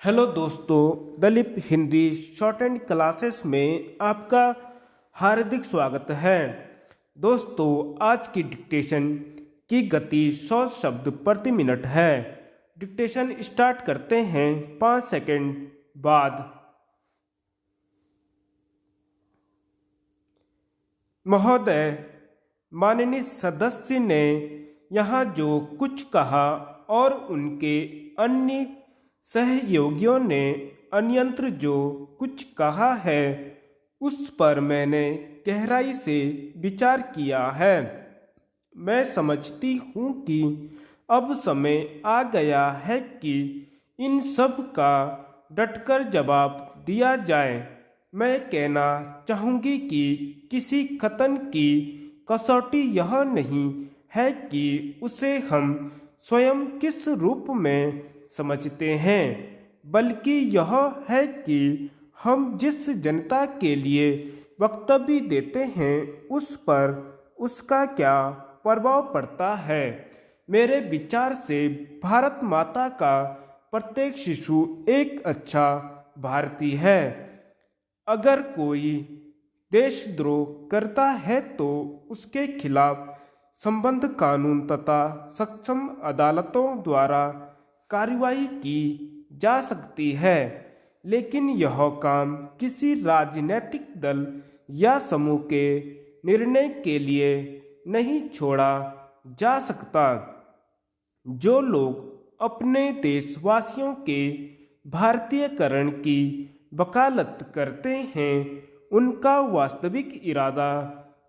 Hello दोस्तों, Dalip Hindi short and classes में आपका हार्दिक स्वागत है। दोस्तों, आज की डिक्टेशन की गति 100 शब्द प्रति मिनट है। डिक्टेशन स्टार्ट करते हैं 5 सेकंड बाद। महोदय, माननीय सदस्य ने यहाँ जो कुछ कहा और उनके अन्य सहयोगियों ने अन्यंत्र जो कुछ कहा है उस पर मैंने गहराई से विचार किया है। मैं समझती हूँ कि अब समय आ गया है कि इन सब का डटकर जवाब दिया जाए। मैं कहना चाहूँगी कि किसी कथन की कसौटी यह नहीं है कि उसे हम स्वयं किस रूप में समझते हैं, बल्कि यह है कि हम जिस जनता के लिए वक्तव्य देते हैं उस पर उसका क्या प्रभाव पड़ता है। मेरे विचार से भारत माता का प्रत्येक शिशु एक अच्छा भारतीय है। अगर कोई देशद्रोह करता है तो उसके खिलाफ संबद्ध कानून तथा सक्षम अदालतों द्वारा कार्रवाई की जा सकती है, लेकिन यह काम किसी राजनीतिक दल या समूह के निर्णय के लिए नहीं छोड़ा जा सकता। जो लोग अपने देशवासियों के भारतीयकरण की वकालत करते हैं उनका वास्तविक इरादा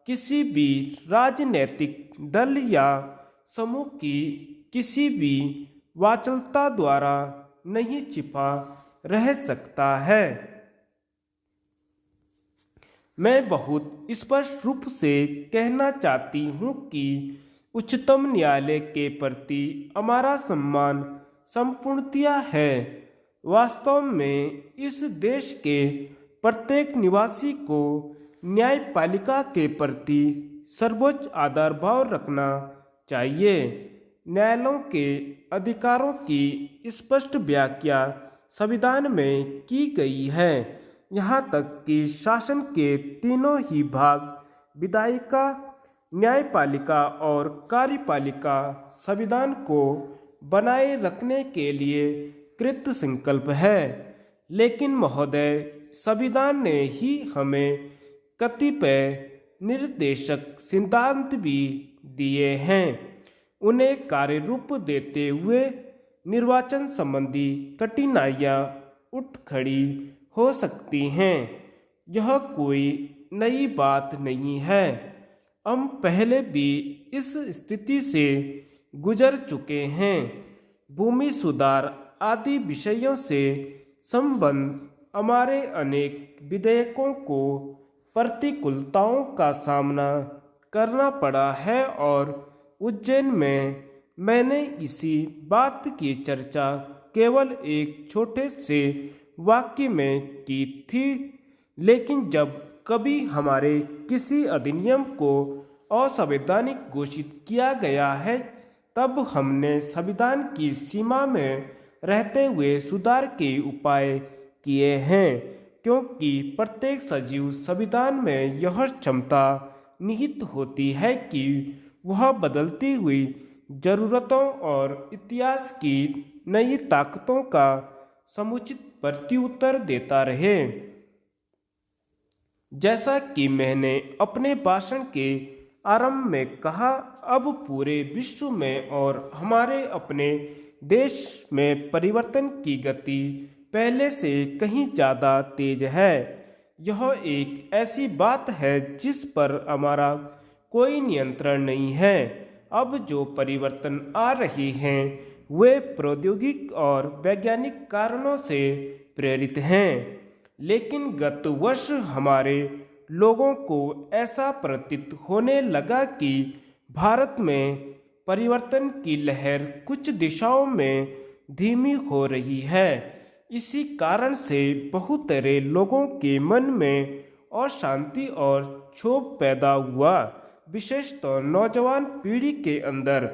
किसी भी राजनीतिक दल या समूह की किसी भी वाचलता द्वारा नहीं छिपा रह सकता है। मैं बहुत स्पष्ट रूप से कहना चाहती हूँ कि उच्चतम न्यायालय के प्रति हमारा सम्मान संपूर्णतया है। वास्तव में इस देश के प्रत्येक निवासी को न्यायपालिका के प्रति सर्वोच्च आदर भाव रखना चाहिए। न्यायालयों के अधिकारों की स्पष्ट व्याख्या संविधान में की गई है। यहाँ तक कि शासन के तीनों ही भाग विधायिका, न्यायपालिका और कार्यपालिका संविधान को बनाए रखने के लिए कृत संकल्प है। लेकिन महोदय, संविधान ने ही हमें कतिपय निर्देशक सिद्धांत भी दिए हैं। उन्हें कार्य रूप देते हुए निर्वाचन संबंधी कठिनाइयाँ उठ खड़ी हो सकती हैं। यह कोई नई बात नहीं है। हम पहले भी इस स्थिति से गुजर चुके हैं। भूमि सुधार आदि विषयों से संबंध हमारे अनेक विधेयकों को प्रतिकूलताओं का सामना करना पड़ा है और उज्जैन में मैंने इसी बात की चर्चा केवल एक छोटे से वाक्य में की थी। लेकिन जब कभी हमारे किसी अधिनियम को असंवैधानिक घोषित किया गया है तब हमने संविधान की सीमा में रहते हुए सुधार के उपाय किए हैं, क्योंकि प्रत्येक सजीव संविधान में यह क्षमता निहित होती है कि वह बदलती हुई जरूरतों और इतिहास की नई ताकतों का समुचित प्रत्युत्तर देता रहे। जैसा कि मैंने अपने भाषण के आरंभ में कहा, अब पूरे विश्व में और हमारे अपने देश में परिवर्तन की गति पहले से कहीं ज़्यादा तेज है। यह एक ऐसी बात है जिस पर हमारा कोई नियंत्रण नहीं है। अब जो परिवर्तन आ रही हैं वे प्रौद्योगिक और वैज्ञानिक कारणों से प्रेरित हैं, लेकिन गत वर्ष हमारे लोगों को ऐसा प्रतीत होने लगा कि भारत में परिवर्तन की लहर कुछ दिशाओं में धीमी हो रही है। इसी कारण से बहुतेरे लोगों के मन में अशांति और क्षोभ पैदा हुआ, विशेषतः नौजवान पीढ़ी के अंदर।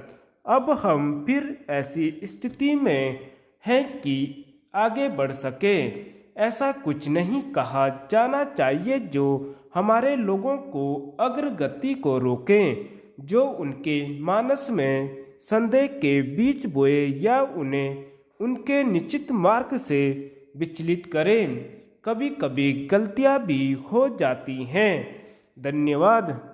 अब हम फिर ऐसी स्थिति में हैं कि आगे बढ़ सके। ऐसा कुछ नहीं कहा जाना चाहिए जो हमारे लोगों को अग्रगति को रोके, जो उनके मानस में संदेह के बीज बोए या उन्हें उनके निश्चित मार्ग से विचलित करें। कभी कभी गलतियां भी हो जाती हैं। धन्यवाद।